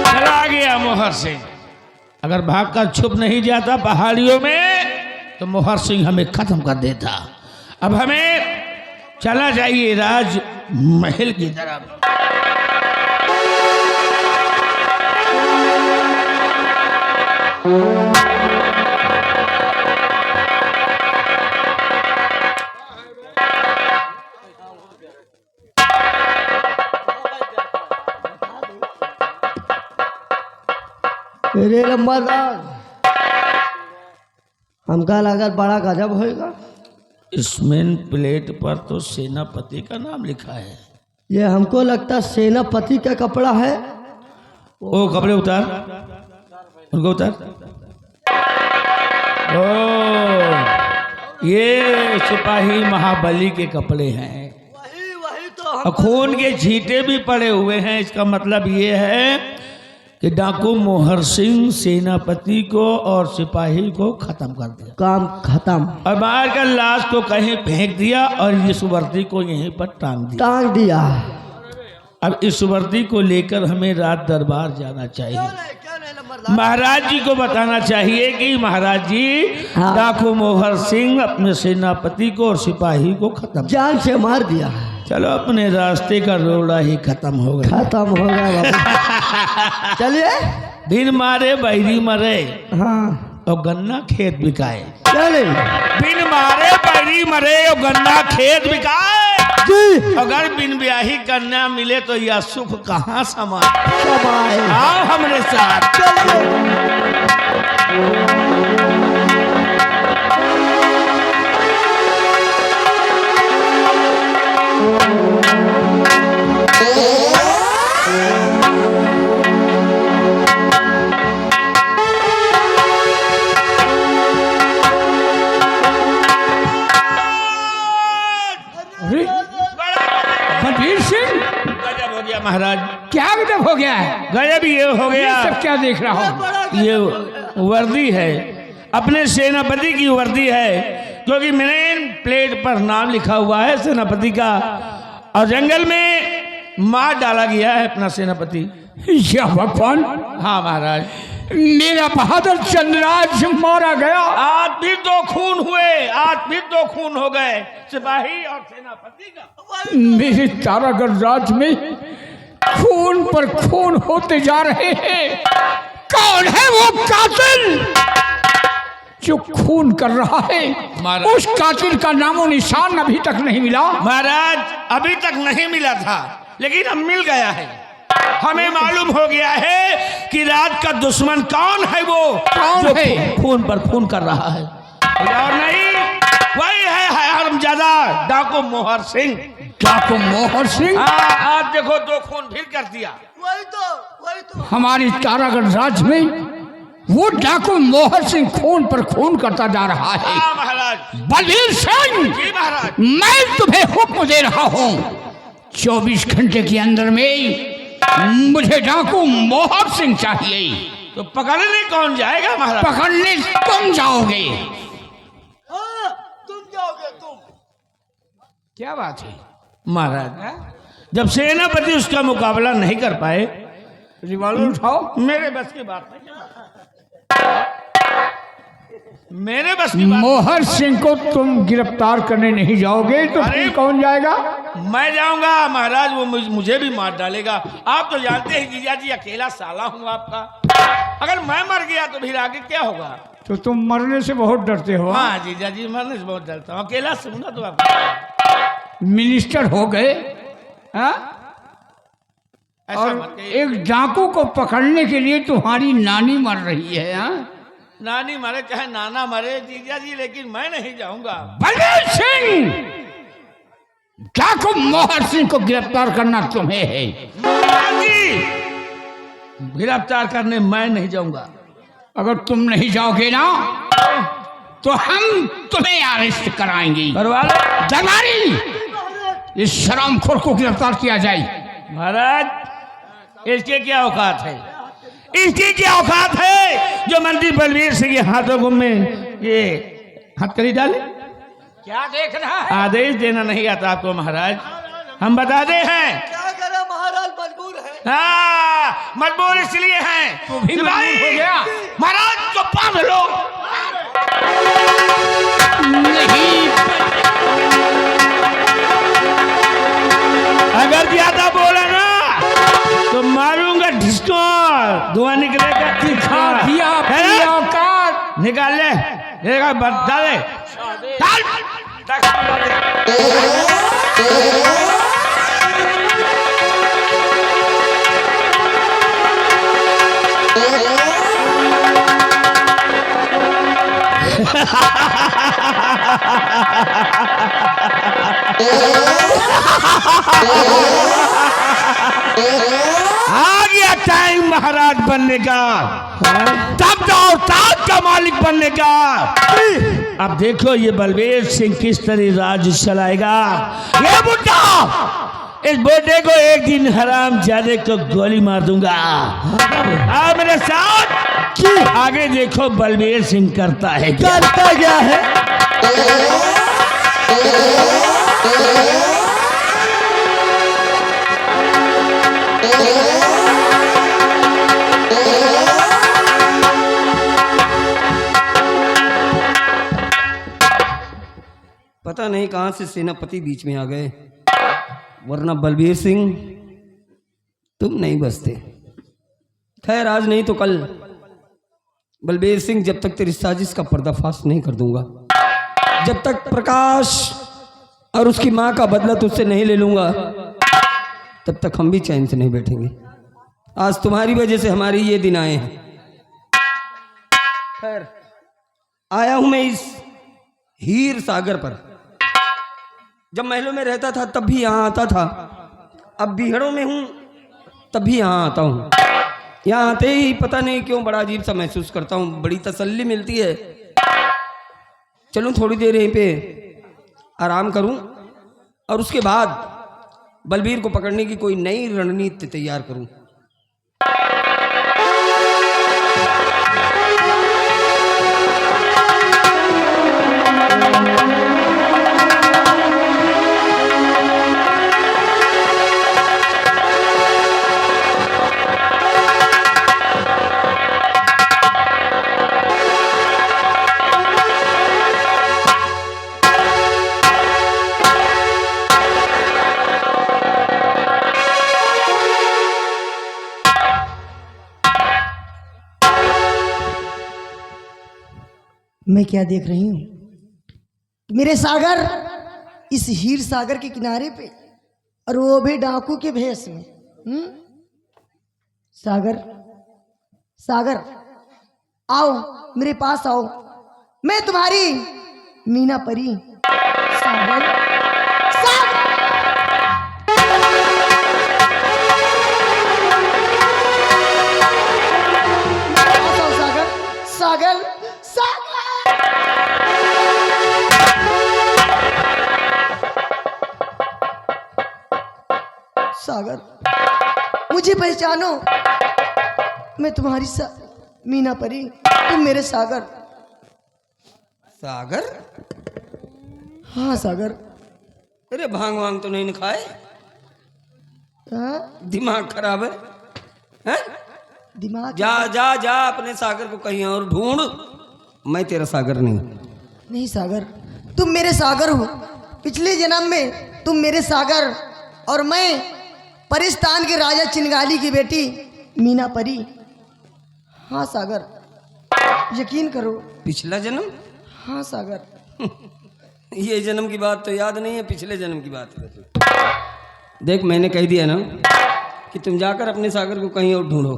चला गया मोहर सिंह। अगर भागकर छुप नहीं जाता पहाड़ियों में तो मोहर सिंह हमें खत्म कर देता। अब हमें चलना चाहिए राज महल की तरफ। अरे लंबादार, हमका लगा बड़ा गजब होएगा। इसमें प्लेट पर तो सेनापति का नाम लिखा है। ये हमको लगता सेनापति का कपड़ा है। ओ कपड़े उतार, उनको उतार। ओ ये सिपाही महाबली के कपड़े हैं। वही तो और खून के छींटे भी पड़े हुए हैं। इसका मतलब ये है कि डाकू मोहर सिंह सेनापति को और सिपाही को खत्म कर दिया, काम खत्म, और मार कर लाश को कहीं फेंक दिया और इस वर्दी को यहीं पर टांग दिया। अब इस वर्दी को लेकर हमें रात दरबार जाना चाहिए। महाराज जी को बताना चाहिए कि महाराज जी हाँ। डाकू मोहर सिंह अपने सेनापति को और सिपाही को खत्म, जान से मार दिया। चलो अपने रास्ते का रोड़ा ही खत्म हो गया। खत्म हो गया बाबू। चलिए। बिन मारे बैरी मरे हाँ और गन्ना खेत बिकाए। चलिए बिन मारे बैरी मरे और गन्ना खेत बिकाए। जी। अगर बिन ब्याही कन्या मिले तो यह सुख कहाँ समाए। समाए। आओ हमारे साथ। बलबीर सिंह, गजब हो गया महाराज। क्या गजब हो गया है? गजब ये हो ये गया। सब क्या देख रहा हूँ? ये वर्दी है, अपने सेनापति की वर्दी है, क्योंकि मेन प्लेट पर नाम लिखा हुआ है सेनापति का, और जंगल में मार डाला गया है अपना सेनापति। या भगवान, हाँ महाराज, मेरा बहादुर चंद्रराज मारा गया। आज भी दो खून हुए, आज भी दो खून हो गए, सिपाही और सेनापति का। मेरे तारागढ़ राज में खून पर खून होते जा रहे हैं। कौन है वो कातिल जो खून कर रहा है? उस कातिल का नामो निशान अभी तक नहीं मिला। महाराज अभी तक नहीं मिला था, लेकिन अब मिल गया है। हमें मालूम हो गया है कि राज का दुश्मन कौन है। वो कौन जो है? खून पर खून कर रहा है, और नहीं, वही है हरमजादा डाकू मोहर सिंह। डाकू मोहर सिंह? हाँ, आज देखो दो खून फिर कर दिया। वही तो हमारी तारागढ़ राज में वो डाकू मोहर सिंह खून पर खून करता जा रहा है। हाँ महाराज। बलबीर सिंह, जी महाराज। मैं तुम्हें हुक्म दे रहा हूँ, 24 घंटे के अंदर में मुझे डाकू मोहर सिंह चाहिए। तो पकड़ने कौन जाएगा महाराज? पकड़ने तुम जाओगे। तुम जाओगे तुम। क्या बात है महाराज, जब सेनापति उसका मुकाबला नहीं कर पाए, रिवॉल्वर उठाओ। मेरे बस की बात नहीं, मेरे बस की बात। मोहर सिंह को तुम गिरफ्तार करने नहीं जाओगे तो अरे! फिर कौन जाएगा? मैं जाऊंगा महाराज, वो मुझे भी मार डालेगा। आप तो जानते हैं जीजा जी, अकेला साला हूँ आपका। अगर मैं मर गया तो फिर आगे क्या होगा? तो तुम मरने से बहुत डरते हो। हाँ जीजा जी, मरने से बहुत डरता हूँ। अकेला सुनना तो आपको मिनिस्टर हो गए, हाँ? ऐसा और मत कहिए। एक डाकू को पकड़ने के लिए तुम्हारी नानी मर रही है, हाँ? नानी मरे चाहे नाना मरे जीजा जी, लेकिन मैं नहीं जाऊंगा। बलबीर सिंह, डाकू मोहर सिंह को गिरफ्तार करना तुम्हें है। जी, गिरफ्तार करने मैं नहीं जाऊंगा। अगर तुम नहीं जाओगे ना तो हम तुम्हें अरेस्ट कराएंगे। करवा लो दरबारी, इस शरामखोर को गिरफ्तार किया जाए। महाराज, इसके क्या औकात है? इसकी क्या औकात है जो मंत्री बलबीर सिंह के हाथों में ये हथकड़ी डाले? क्या देख रहा है? आदेश देना नहीं आता आपको महाराज, हम बता दे हैं। क्या करे महाराज, मजबूर है। हाँ, मजबूर इसलिए हैं। तू भी मजबूर हो गया। महाराज को बांध लो। नहीं, तो मारूंगा ढिस्कोर, धुआं निकलेगा। दिखा दिया अपनी औकात। निकाल ले, डाले आ गया टाइम महाराज बनने का, तब जाओ ताज का मालिक बनने का। अब देखो ये बलबीर सिंह किस तरह राज चलाएगा। ये बुड्ढा, इस बुड्ढे को एक दिन हराम जादे को गोली मार दूंगा। आप मेरे साथ आगे देखो बलबीर सिंह करता है क्या? करता क्या है? पता नहीं कहां से सेनापति बीच में आ गए, वरना बलबीर सिंह तुम नहीं बचते। खैर आज नहीं तो कल बलबीर सिंह, जब तक तेरी साजिश का पर्दाफाश नहीं कर दूंगा, जब तक प्रकाश और उसकी मां का बदला तुझसे नहीं ले लूंगा, तब तक हम भी चैन से नहीं बैठेंगे। आज तुम्हारी वजह से हमारे ये दिन आए हैं। खैर आया हूं मैं इस हीर सागर पर। जब महलों में रहता था तब भी यहाँ आता था, अब बिहड़ों में हूँ तब भी यहाँ आता हूँ। यहाँ आते ही पता नहीं क्यों बड़ा अजीब सा महसूस करता हूँ, बड़ी तसल्ली मिलती है। चलूँ थोड़ी देर यहीं पे आराम करूँ और उसके बाद बलबीर को पकड़ने की कोई नई रणनीति तैयार करूँ। मैं क्या देख रही हूं? मेरे सागर इस हीर सागर के किनारे पे, और वो भी डाकू के भेष में। सागर, सागर आओ मेरे पास आओ, मैं तुम्हारी मीना परी। सागर, सागर सागर, सागर, सागर सागर, मुझे पहचानो, मैं तुम्हारी मीना परी, तुम मेरे सागर। सागर? हाँ सागर। अरे भांग वांग तो नहीं खाए? हाँ? दिमाग खराब है, हैं? दिमाग जा जा जा अपने सागर को कहीं और ढूंढ, मैं तेरा सागर नहीं। नहीं सागर, तुम मेरे सागर हो। पिछले जन्म में तुम मेरे सागर और मैं परिस्तान के राजा चिंगाली की बेटी मीना परी। हाँ सागर, यकीन करो। पिछला जन्म? हाँ सागर। ये जन्म की बात तो याद नहीं है, पिछले जन्म की बात है। देख मैंने कह दिया ना कि तुम जाकर अपने सागर को कहीं और ढूंढो।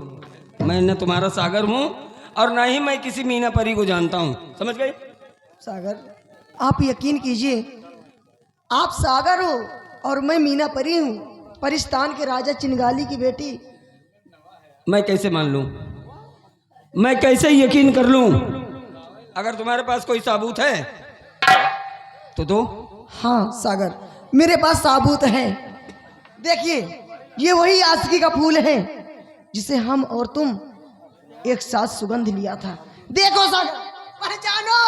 मैं न तुम्हारा सागर हूँ और ना ही मैं किसी मीना परी को जानता हूँ, समझ गए? सागर आप यकीन कीजिए, आप सागर हो और मैं मीना परी हूँ, परिस्तान के राजा चिंगाली की बेटी। मैं कैसे मान लूँ, मैं कैसे यकीन कर लूँ? अगर तुम्हारे पास कोई सबूत है तो दो। हाँ सागर, मेरे पास सबूत है। देखिए, ये वही आशिकी का फूल है जिसे हम और तुम एक साथ सुगंध लिया था। देखो सागर, पहचानो।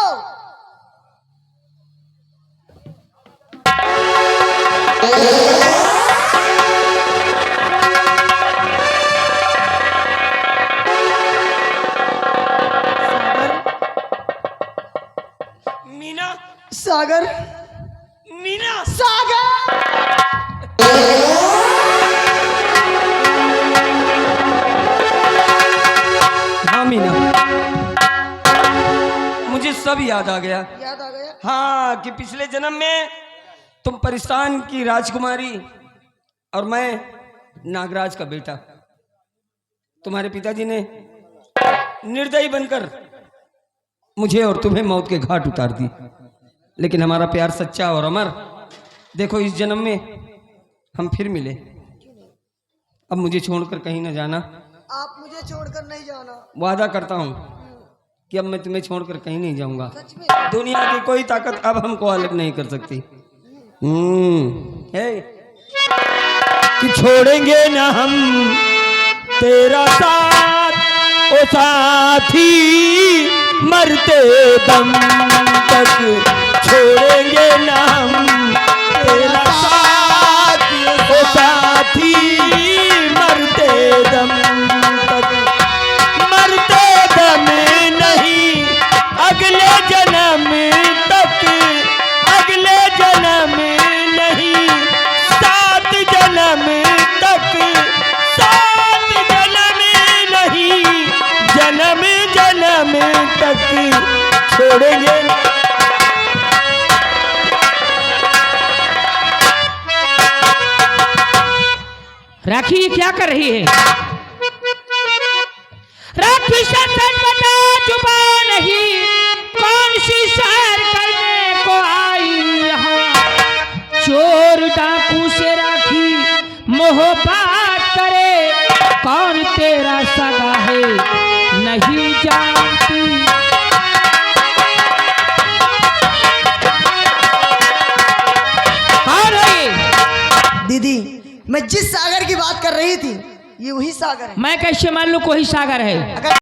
मीना, सागर, मीना, सागर। मुझे सब याद आ गया। याद आ गया? हाँ, कि पिछले जन्म में तुम परिस्तान की राजकुमारी और मैं नागराज का बेटा। तुम्हारे पिताजी ने निर्दयी बनकर मुझे और तुम्हें मौत के घाट उतार दी, लेकिन हमारा प्यार सच्चा और अमर। देखो, इस जन्म में हम फिर मिले। अब मुझे छोड़कर कहीं न जाना। आप मुझे छोड़कर नहीं जाना। वादा करता हूँ कि अब मैं तुम्हें छोड़कर कहीं नहीं जाऊंगा। सच में? दुनिया की कोई ताकत अब हमको अलग नहीं कर सकती। है कि छोड़ेंगे ना हम तेरा साथ ओ साथी, मरते दम तक छोड़ेंगे ना हम तेरा साथ ओ साथी, मरते दम तक। मरते दम नहीं अगले जन्म तक, अगले जन्म नहीं, 7 जन्म तक, 7 जन्म नहीं, जन्म जन्म तक छोड़ेंगे। राखी ये क्या कर रही है? राखी से सच बता, चुपा नहीं, कौन सी सैर करने को आई यहाँ? चोर डाकू से राखी मोहब्बत करे, कौन तेरा सगा है नहीं जानती। दीदी, मैं जिस सागर की बात कर रही थी ये वही सागर है। मैं कैसे मान लूं कोई सागर है? अगर